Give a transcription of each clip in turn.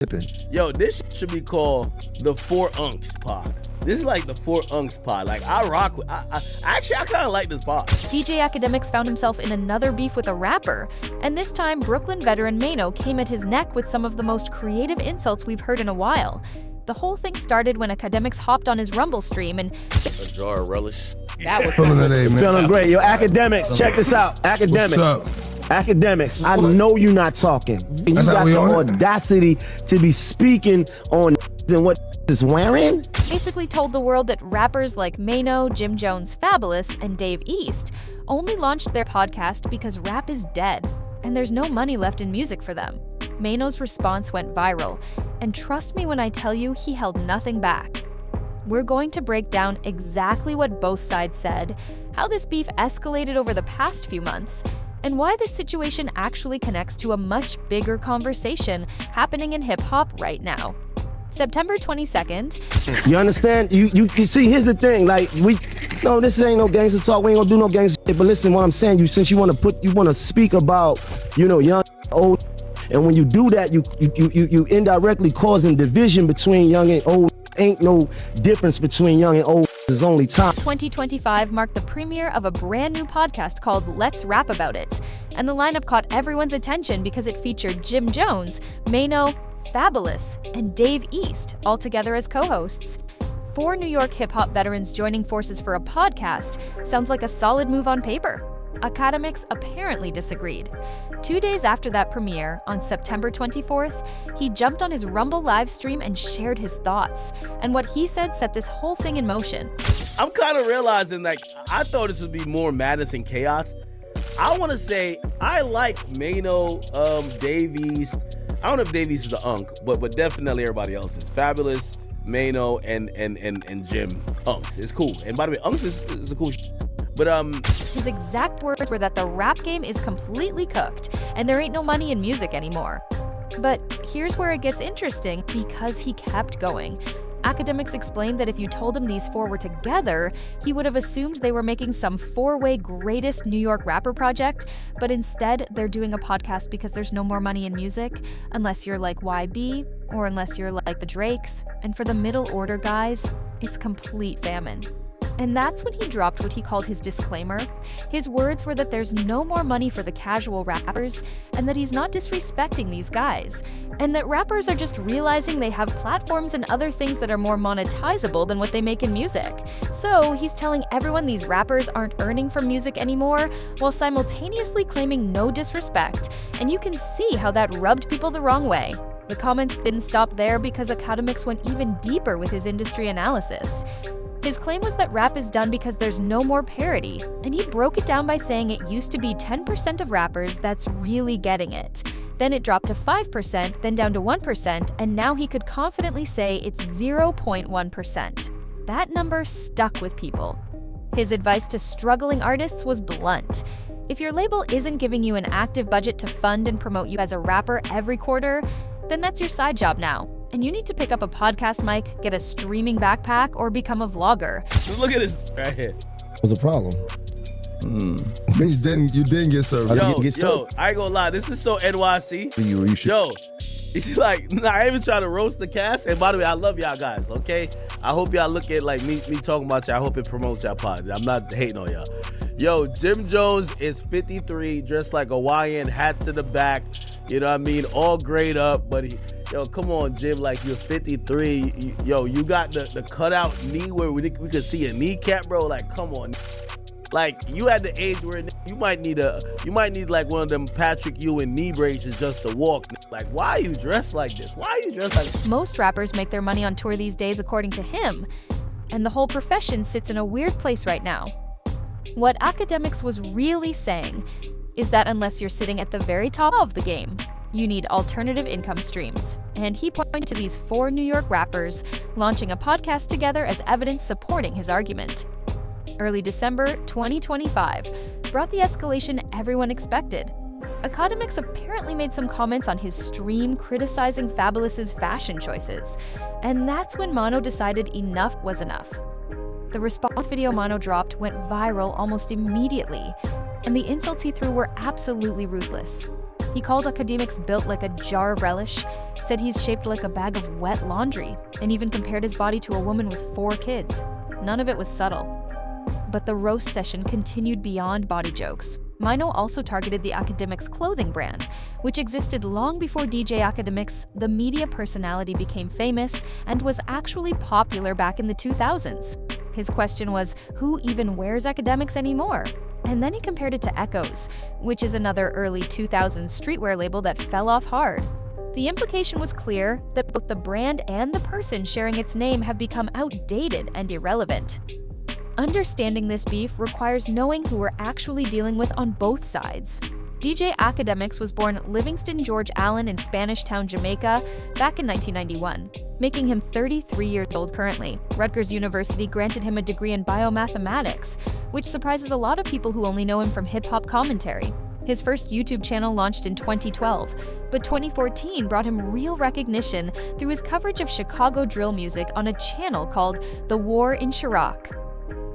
Dipping. Yo, this should be called the Four Unks pod. This is like the Four Unks pod. Like, I rock with, I kind of like this pod. DJ Akademiks found himself in another beef with a rapper, and this time Brooklyn veteran Maino came at his neck with some of the most creative insults we've heard in a while. The whole thing started when Akademiks hopped on his Rumble stream and A jar of relish. that was Feeling today, man. Feeling great. Yo, Akademiks, check this out. Akademiks. What's up? Akademiks, I know you're not talking. You That's how got we the on it? audacity to be speaking on and what is wearing? basically told the world that rappers like Maino, Jim Jones, Fabolous, and Dave East only launched their podcast because rap is dead, and there's no money left in music for them. Maino's response went viral, and trust me when I tell you he held nothing back. We're going to break down exactly what both sides said, how this beef escalated over the past few months, and why this situation actually connects to a much bigger conversation happening in hip-hop right now. September 22nd. You understand? You see, here's the thing, like, no, this ain't no gangster talk, we ain't gonna do no gangster shit, but listen, what I'm saying, since you wanna speak about, young, old, and when you do that, you indirectly causing division between young and old. Ain't no difference between young and old. There's only time. 2025 marked the premiere of a brand new podcast called Let's Rap About It, and the lineup caught everyone's attention because it featured Jim Jones, Maino, Fabolous, and Dave East, all together as co-hosts. 4 New York hip-hop veterans joining forces for a podcast sounds like a solid move on paper. Akademiks apparently disagreed. 2 days after that premiere, on September 24th, he jumped on his Rumble live stream and shared his thoughts. And what he said set this whole thing in motion. I'm kind of realizing, like, I thought this would be more madness and chaos. I want to say I like Maino, Dave East. I don't know if Dave East is an unk, but definitely everybody else is. Fabolous, Maino, and Jim. Unks. It's cool. And by the way, Unks is a cool But his exact words were that the rap game is completely cooked and there ain't no money in music anymore. But here's where it gets interesting because he kept going. Akademiks explained that if you told him these 4 were together, he would have assumed they were making some 4-way greatest New York rapper project, but instead they're doing a podcast because there's no more money in music, unless you're like YB, or unless you're like the Drakes, and for the middle order guys, it's complete famine. And that's when he dropped what he called his disclaimer. His words were that there's no more money for the casual rappers, and that he's not disrespecting these guys, and that rappers are just realizing they have platforms and other things that are more monetizable than what they make in music. So he's telling everyone these rappers aren't earning from music anymore, while simultaneously claiming no disrespect, and you can see how that rubbed people the wrong way. The comments didn't stop there because Akademiks went even deeper with his industry analysis. His claim was that rap is done because there's no more parody, and he broke it down by saying it used to be 10% of rappers that's really getting it. Then it dropped to 5%, then down to 1%, and now he could confidently say it's 0.1%. That number stuck with people. His advice to struggling artists was blunt. If your label isn't giving you an active budget to fund and promote you as a rapper every quarter, then that's your side job now. And you need to pick up a podcast mic, get a streaming backpack, or become a vlogger. look at this right here. What's the problem? You didn't get served. Yo, I ain't gonna lie, this is so NYC. You should. Yo, it's like, I ain't even trying to roast the cast. And by the way, I love y'all guys, okay? I hope y'all look at like me talking about y'all. I hope it promotes y'all pod. I'm not hating on y'all. Yo, Jim Jones is 53, dressed like a YN, hat to the back. You know what I mean? All grayed up, but yo, come on, Jim, like you're 53. Yo, you got the cutout knee where we could see a kneecap, bro. Like, come on. Like, you at the age where you might need like one of them Patrick Ewing knee braces just to walk. Like, why are you dressed like this? Why are you dressed like this? Most rappers make their money on tour these days, according to him, and the whole profession sits in a weird place right now. What Akademiks was really saying is that unless you're sitting at the very top of the game, you need alternative income streams. And he pointed to these 4 New York rappers launching a podcast together as evidence supporting his argument. Early December 2025 brought the escalation everyone expected. Akademiks apparently made some comments on his stream criticizing Fabolous's fashion choices, and that's when Maino decided enough was enough. The response video Maino dropped went viral almost immediately, and the insults he threw were absolutely ruthless. He called Akademiks built like a jar of relish, said he's shaped like a bag of wet laundry, and even compared his body to a woman with 4 kids. None of it was subtle. But the roast session continued beyond body jokes. Maino also targeted the Akademiks clothing brand, which existed long before DJ Akademiks, the media personality, became famous and was actually popular back in the 2000s. His question was, who even wears Akademiks anymore? And then he compared it to Echoes, which is another early 2000s streetwear label that fell off hard. The implication was clear that both the brand and the person sharing its name have become outdated and irrelevant. Understanding this beef requires knowing who we're actually dealing with on both sides. DJ Akademiks was born Livingston George Allen in Spanish Town, Jamaica, back in 1991, making him 33 years old currently. Rutgers University granted him a degree in biomathematics, which surprises a lot of people who only know him from hip-hop commentary. His first YouTube channel launched in 2012, but 2014 brought him real recognition through his coverage of Chicago drill music on a channel called The War in Chirac.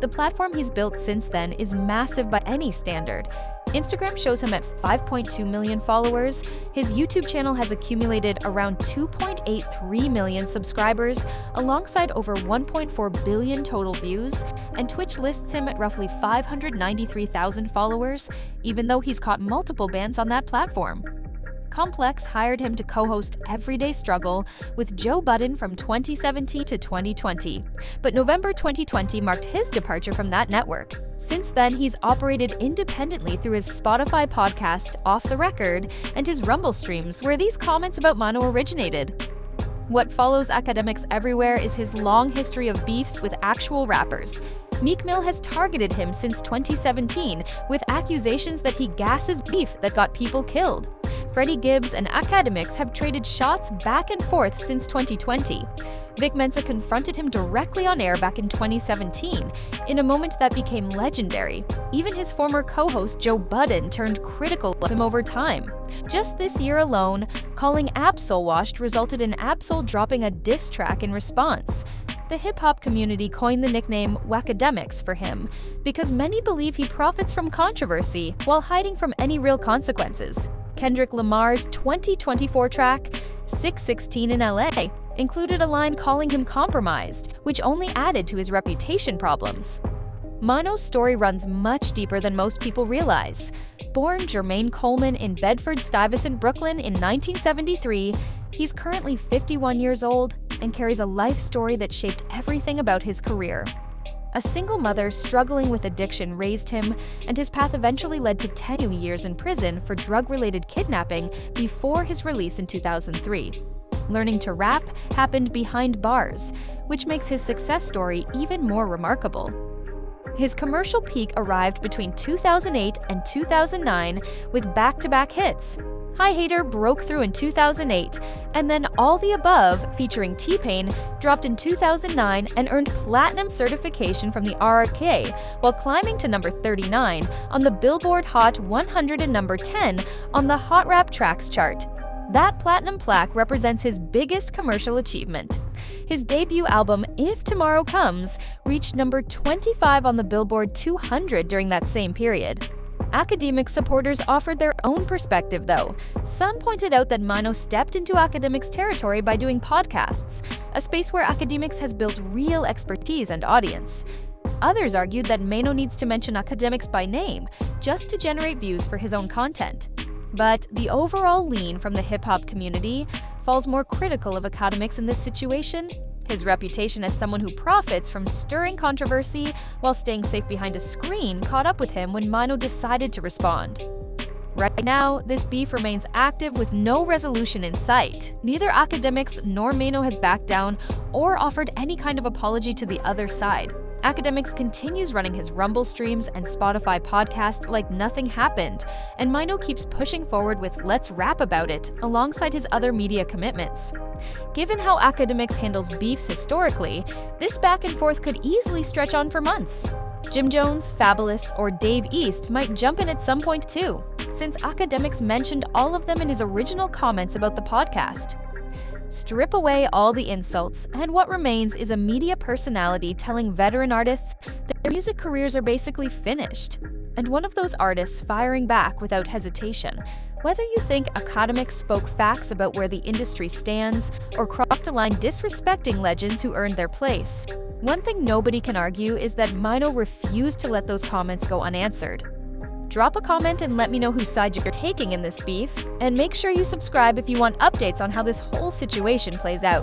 The platform he's built since then is massive by any standard. Instagram shows him at 5.2 million followers. His YouTube channel has accumulated around 2.83 million subscribers, alongside over 1.4 billion total views, and Twitch lists him at roughly 593,000 followers, even though he's caught multiple bans on that platform. Complex hired him to co-host Everyday Struggle with Joe Budden from 2017 to 2020, but November 2020 marked his departure from that network. Since then, he's operated independently through his Spotify podcast, Off the Record, and his Rumble streams, where these comments about Maino originated. What follows Akademiks everywhere is his long history of beefs with actual rappers. Meek Mill has targeted him since 2017 with accusations that he gasses beef that got people killed. Freddie Gibbs and Akademiks have traded shots back and forth since 2020. Vic Mensa confronted him directly on air back in 2017, in a moment that became legendary. Even his former co-host Joe Budden turned critical of him over time. Just this year alone, calling Absol washed resulted in Absol dropping a diss track in response. The hip-hop community coined the nickname Wakademiks for him, because many believe he profits from controversy while hiding from any real consequences. Kendrick Lamar's 2024 track, 616 in LA, included a line calling him compromised, which only added to his reputation problems. Maino's story runs much deeper than most people realize. Born Jermaine Coleman in Bedford-Stuyvesant, Brooklyn in 1973, he's currently 51 years old and carries a life story that shaped everything about his career. A single mother struggling with addiction raised him, and his path eventually led to 10 years in prison for drug-related kidnapping before his release in 2003. Learning to rap happened behind bars, which makes his success story even more remarkable. His commercial peak arrived between 2008 and 2009 with back-to-back hits. Hi Hater broke through in 2008, and then All the Above, featuring T-Pain, dropped in 2009 and earned platinum certification from the RRK, while climbing to number 39 on the Billboard Hot 100 and number 10 on the Hot Rap Tracks chart. That platinum plaque represents his biggest commercial achievement. His debut album, If Tomorrow Comes, reached number 25 on the Billboard 200 during that same period. Akademiks supporters offered their own perspective, though. Some pointed out that Maino stepped into Akademiks territory by doing podcasts, a space where Akademiks has built real expertise and audience. Others argued that Maino needs to mention Akademiks by name, just to generate views for his own content. But the overall lean from the hip-hop community falls more critical of Akademiks in this situation. His reputation as someone who profits from stirring controversy while staying safe behind a screen caught up with him when Maino decided to respond. Right now, this beef remains active with no resolution in sight. Neither Akademiks nor Maino has backed down or offered any kind of apology to the other side. Akademiks continues running his Rumble streams and Spotify podcast like nothing happened, and Maino keeps pushing forward with Let's Rap About It alongside his other media commitments. Given how Akademiks handles beefs historically, this back and forth could easily stretch on for months. Jim Jones, Fabolous, or Dave East might jump in at some point too, since Akademiks mentioned all of them in his original comments about the podcast. Strip away all the insults, and what remains is a media personality telling veteran artists that their music careers are basically finished, and one of those artists firing back without hesitation, Whether you think Akademiks spoke facts about where the industry stands or crossed a line disrespecting legends who earned their place, one thing nobody can argue is that Maino refused to let those comments go unanswered. Drop a comment and let me know whose side you're taking in this beef, and make sure you subscribe if you want updates on how this whole situation plays out.